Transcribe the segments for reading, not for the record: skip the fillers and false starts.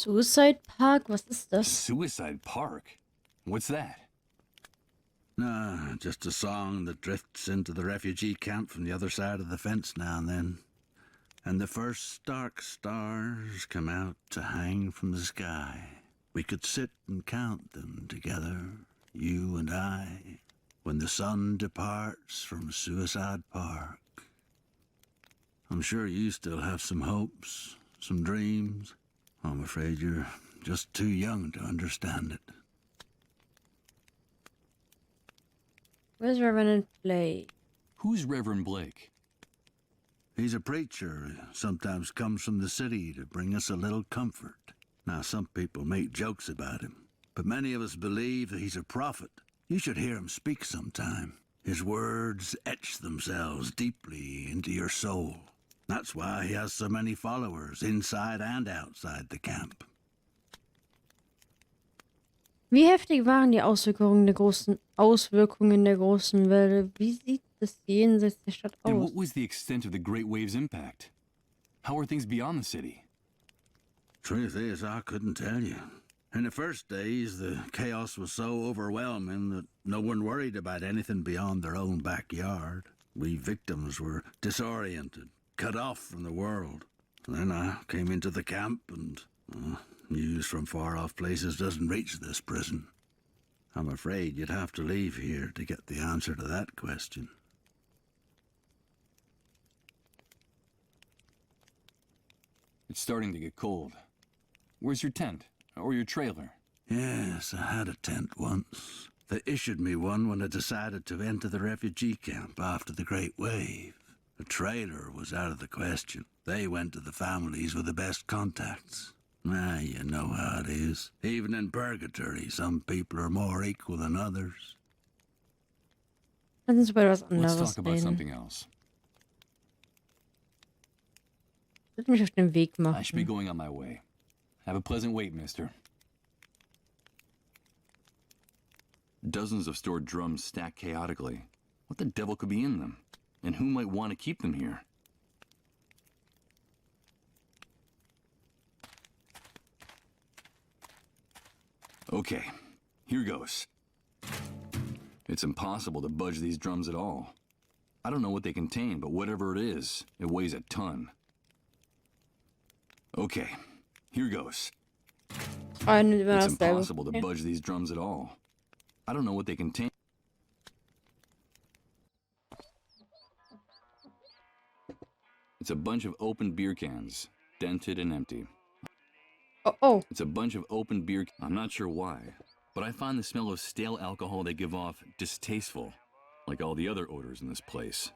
Suicide Park? Was ist das? Suicide Park? What's that? Nah, just a song that drifts into the refugee camp from the other side of the fence now and then. And the first dark stars come out to hang from the sky. We could sit and count them together, you and I, when the sun departs from Suicide Park. I'm sure you still have some hopes, some dreams. I'm afraid you're just too young to understand it. Where's Reverend Blake? Who's Reverend Blake? He's a preacher, sometimes comes from the city to bring us a little comfort. Now, some people make jokes about him, but many of us believe that he's a prophet. You should hear him speak sometime. His words etch themselves deeply into your soul. That's why he has so many followers, inside and outside the camp. Wie heftig waren die Auswirkungen der großen Welle? Wie sieht das jenseits der Stadt And aus? what was the extent of the Great Wave's impact? How are things beyond the city? Truth is, I couldn't tell you. In the first days, the chaos was so overwhelming that no one worried about anything beyond their own backyard. We victims were disoriented, cut off from the world. Then I came into the camp and news from far-off places doesn't reach this prison. I'm afraid you'd have to leave here to get the answer to that question. It's starting to get cold. Where's your tent? Or your trailer? Yes, I had a tent once. They issued me one when I decided to enter the refugee camp after the Great Wave. A trailer was out of the question. They went to the families with the best contacts. Ah, you know how it is. Even in purgatory, some people are more equal than others. Lass uns über was Let's anderes talk about reden. something else. Ich will mich auf den Weg I should be machen. going on my way. Have a pleasant wait, mister. Dozens of stored drums stacked chaotically. What the devil could be in them? And who might want to keep them here? Okay, here goes. It's impossible to budge these drums at all. I don't know what they contain, but whatever it is, it weighs a ton. Okay, here goes. Freunde, immer It's dasselbe. impossible to budge these drums at all. I don't know what they contain. It's a bunch of open beer cans, dented and empty. Oh, oh. It's a bunch of open beer. I'm not sure why, but I find the smell of stale alcohol they give off distasteful, like all the other odors in this place.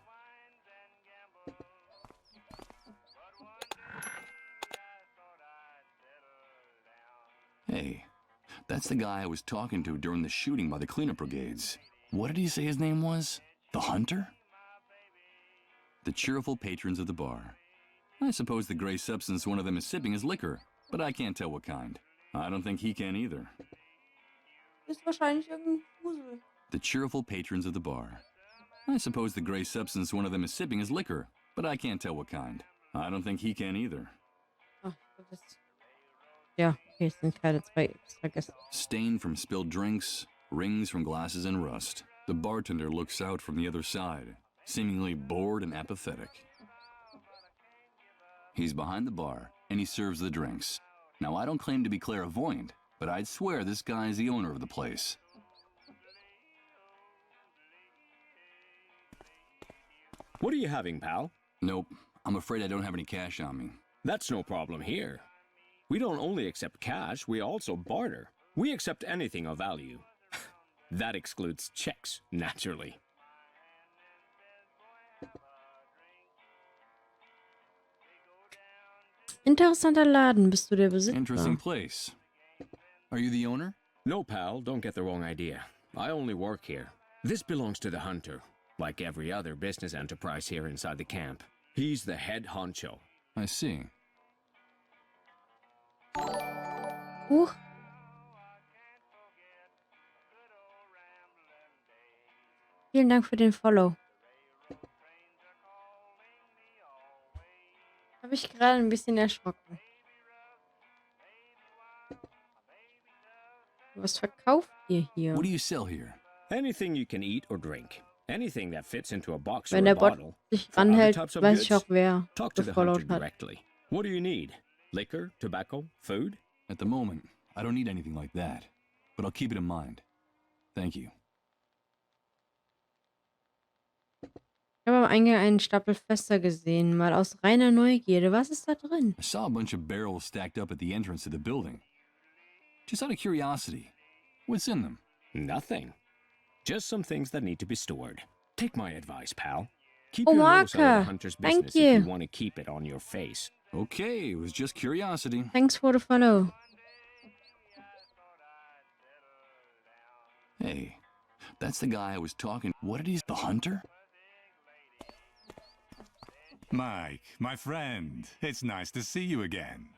Hey, that's the guy I was talking to during the shooting by the cleanup brigades. What did he say his name was? The Hunter? The cheerful patrons of the bar. I suppose the gray substance one of them is sipping is liquor, but I can't tell what kind. I don't think he can either. Ist wahrscheinlich irgendein Fusel. The cheerful patrons of the bar. I suppose the gray substance one of them is sipping is liquor, but I can't tell what kind. I don't think he can either. Ach, das ist... Ja, okay, es sind keine zwei extra Gäste. Stain from spilled drinks, rings from glasses and rust. The bartender looks out from the other side, seemingly bored and apathetic. He's behind the bar, and he serves the drinks. Now, I don't claim to be clairvoyant, but I'd swear this guy is the owner of the place. What are you having, pal? Nope, I'm afraid I don't have any cash on me. That's no problem here. We don't only accept cash, we also barter. We accept anything of value. That excludes checks, naturally. Interessanter Laden. Bist du der Besitzer? Interesting place. Are you the owner? No, pal, don't get the wrong idea. I only work here. This belongs to the Hunter, like every other business enterprise here inside the camp. He's the head honcho. I see. Huch. Vielen Dank für den Follow. Habe ich gerade ein bisschen erschrocken. Was verkauft ihr hier? What do you sell here? Anything you can eat or drink. Anything that fits into a box Wenn or a der Bot bottle. sich For other anhält, types of weiß ich goods, auch, wer talk to the hunter gefollowt hat. directly. What do you need? Liquor, tobacco, food? At the moment, I don't need anything like that, but I'll keep it in mind. Thank you. Ich habe am Eingang einen Stapel Fässer gesehen, mal aus reiner Neugierde. Was ist da drin? I saw a bunch of barrels stacked up at the entrance to the building. Just out of curiosity, what's in them? Nothing. Just some things that need to be stored. Take my advice, pal. Keep Oh, your nose out of Waka. the hunter's Thank business if you. you want to keep it on your face. Okay, it was just curiosity. Thanks for the follow. Hey, that's the guy I was talking. What did he? The hunter? Mike, my friend, it's nice to see you again.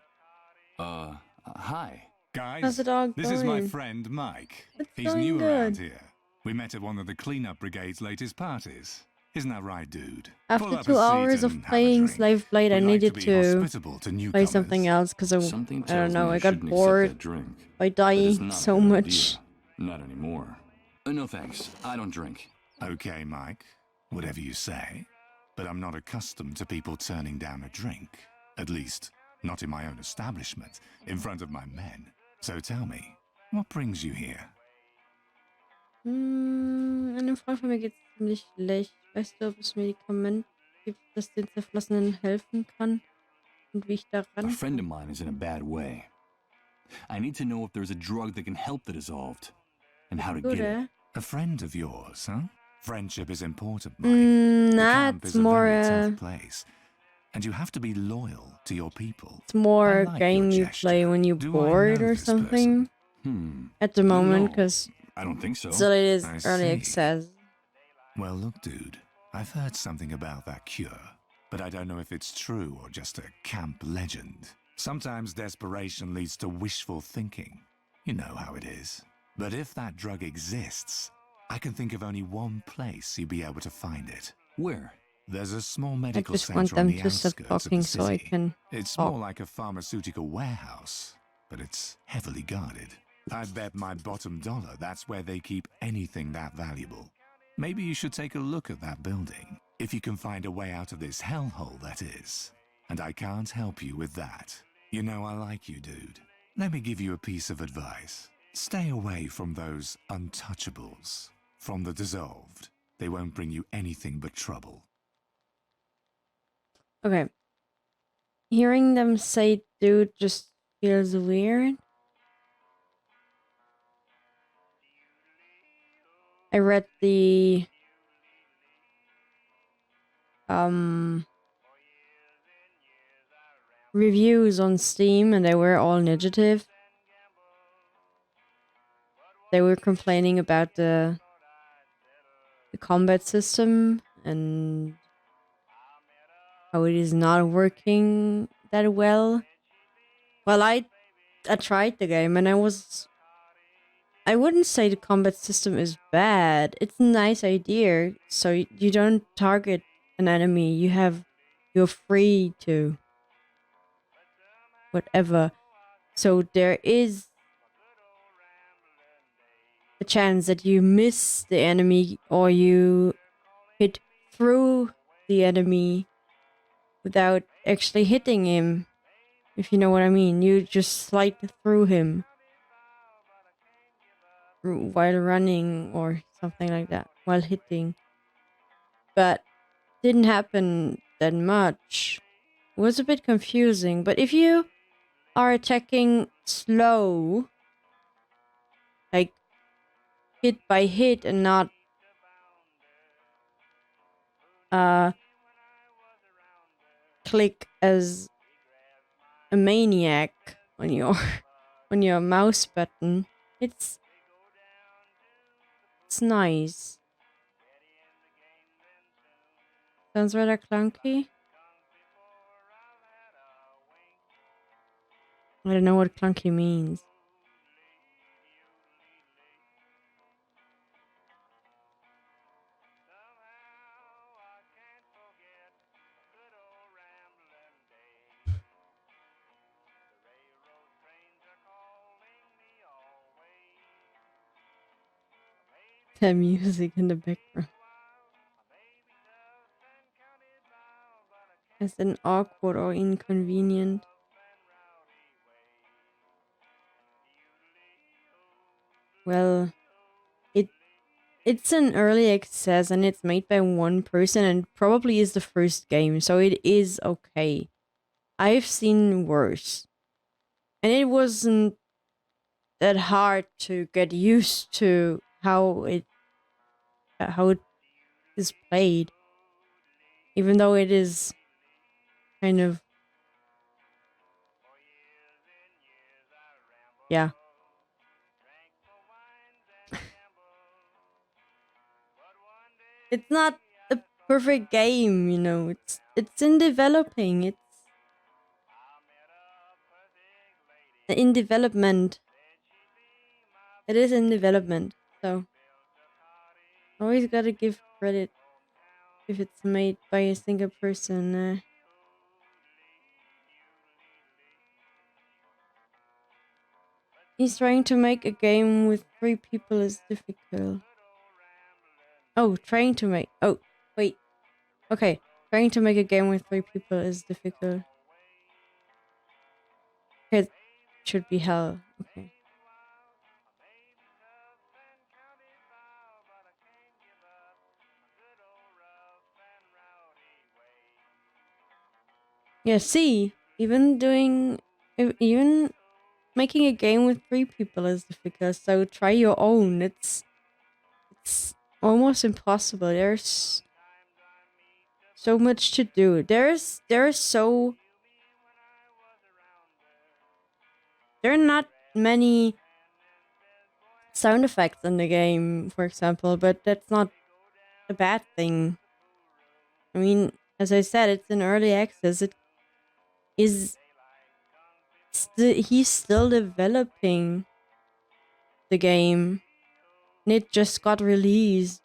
Hi. How's Guys, the dog this is my going? friend Mike. It's He's going new good. around here. We met at one of the cleanup brigade's latest parties. Isn't that right, dude? Pull After up 2 a seat hours of and have a playing drink. Slave Blade, I We like needed be to hospitable to play newcomers. something else because Something I tells don't know, me I got shouldn't bored accept that drink. by But it's dying not a so good much. idea. Not anymore. No thanks. I don't drink. Okay, Mike, whatever you say. But I'm not accustomed to people turning down a drink. At least, not in my own establishment, in front of my men. So tell me, what brings you here? Einem Freund von mir geht's ziemlich schlecht. Weißt du, ob es Medikament gibt, das den Zerflossenen helfen kann? Und wie ich da A friend of rankomme? mine is in a bad way. I need to know if there's a drug that can help the dissolved, and how to Good, get it. eh? A friend of yours, huh? Friendship is important, Mike. The Nah, camp it's is a more very a tough place. And you have to be loyal to your people. it's more I a like game your you gesture. play when you're Do I bored know or this something at the moment, No, because I don't think so. still it is I early see. access. Well, look, dude, I've heard something about that cure, but I don't know if it's true or just a camp legend. Sometimes desperation leads to wishful thinking. You know how it is. But if that drug exists, I can think of only one place you'd be able to find it. Where? There's a small I medical just want center on them the to stop outskirts of talking the so I city. can It's talk. more like a pharmaceutical warehouse, but it's heavily guarded. I'd bet my bottom dollar that's where they keep anything that valuable. Maybe you should take a look at that building, if you can find a way out of this hellhole, that is. And I can't help you with that. You know I like you, dude. Let me give you a piece of advice. Stay away from those untouchables, from the dissolved. They won't bring you anything but trouble. Okay. Hearing them say dude just feels weird. I read the reviews on Steam and they were all negative. They were complaining about the combat system and how it is not working that well. Well, I tried the game and I wouldn't say the combat system is bad. It's a nice idea. So you don't target an enemy. You're free to whatever. So there is a chance that you miss the enemy or you hit through the enemy without actually hitting him. If you know what I mean. You just slide through him while running or something like that, while hitting. But didn't happen that much. It was a bit confusing, but if you are attacking slow, like hit by hit and not click as a maniac on your on your mouse button, it's nice. Sounds rather clunky. I don't know what clunky means. the music in the background. As an awkward or inconvenient. Well, it's an early access and it's made by one person and probably is the first game, so it is okay. I've seen worse. And it wasn't that hard to get used to how it is played. Even though it is kind of, yeah. It's not a perfect game, you know. It's in developing. It's in development. It is in development. So always gotta give credit if it's made by a single person. He's trying to make a game with 3 people is difficult. Oh, trying to make. Oh, wait. Okay. Trying to make a game with 3 people is difficult. It should be hell. Okay. Yeah, see, even making a game with 3 people is difficult. So try your own. It's almost impossible. There's so much to do. There are not many sound effects in the game, for example, but that's not a bad thing. I mean, as I said, it's in early access. It is he's still developing the game. And it just got released.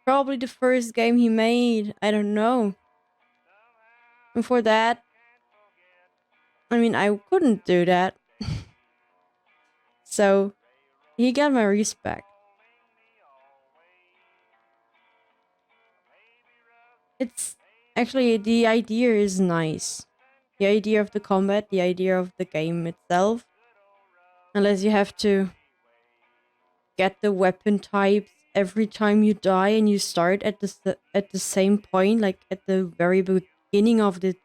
Probably the first game he made. I don't know. And for that, I mean, I couldn't do that. So, he got my respect. It's actually, the idea is nice. The idea of the combat, the idea of the game itself. Unless you have to get the weapon types every time you die and you start at the same point, like at the very beginning of the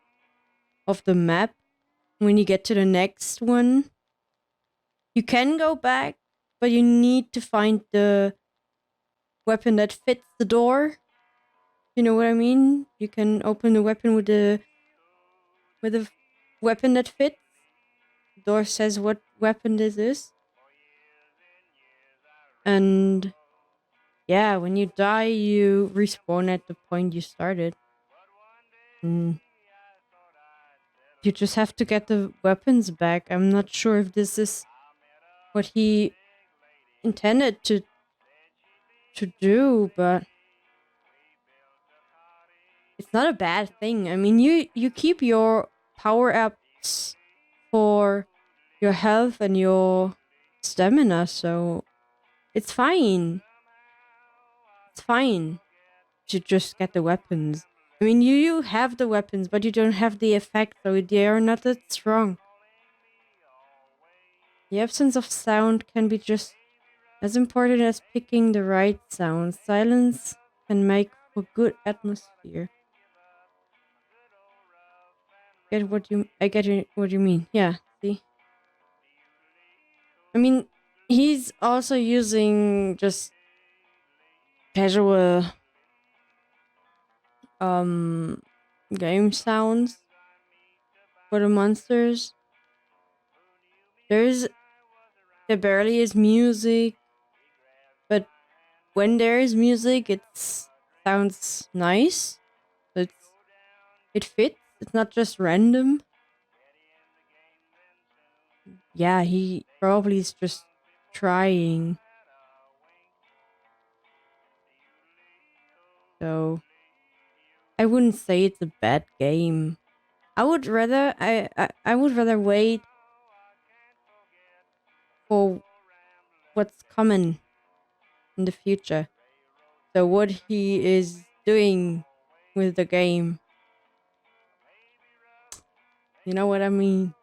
map. When you get to the next one, you can go back, but you need to find the weapon that fits the door. You know what I mean? You can open the weapon with a weapon that fits. The door says what weapon this is. And yeah, when you die, you respawn at the point you started. And you just have to get the weapons back. I'm not sure if this is what he intended to do, but it's not a bad thing. I mean, you keep your power ups for your health and your stamina, so it's fine. It's fine to just get the weapons. I mean, you have the weapons, but you don't have the effect, so they are not that strong. The absence of sound can be just as important as picking the right sound. Silence can make for good atmosphere. I get what you mean. Yeah, see? I mean, he's also using just casual game sounds for the monsters. There barely is music, but when there is music, it sounds nice. It fits. It's not just random. Yeah, he probably is just trying. So I wouldn't say it's a bad game. I would rather I would rather wait for what's coming in the future. So what he is doing with the game. You know what I mean?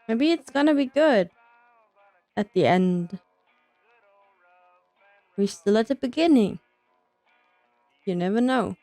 Maybe it's gonna be good at the end. We're still at the beginning. You never know.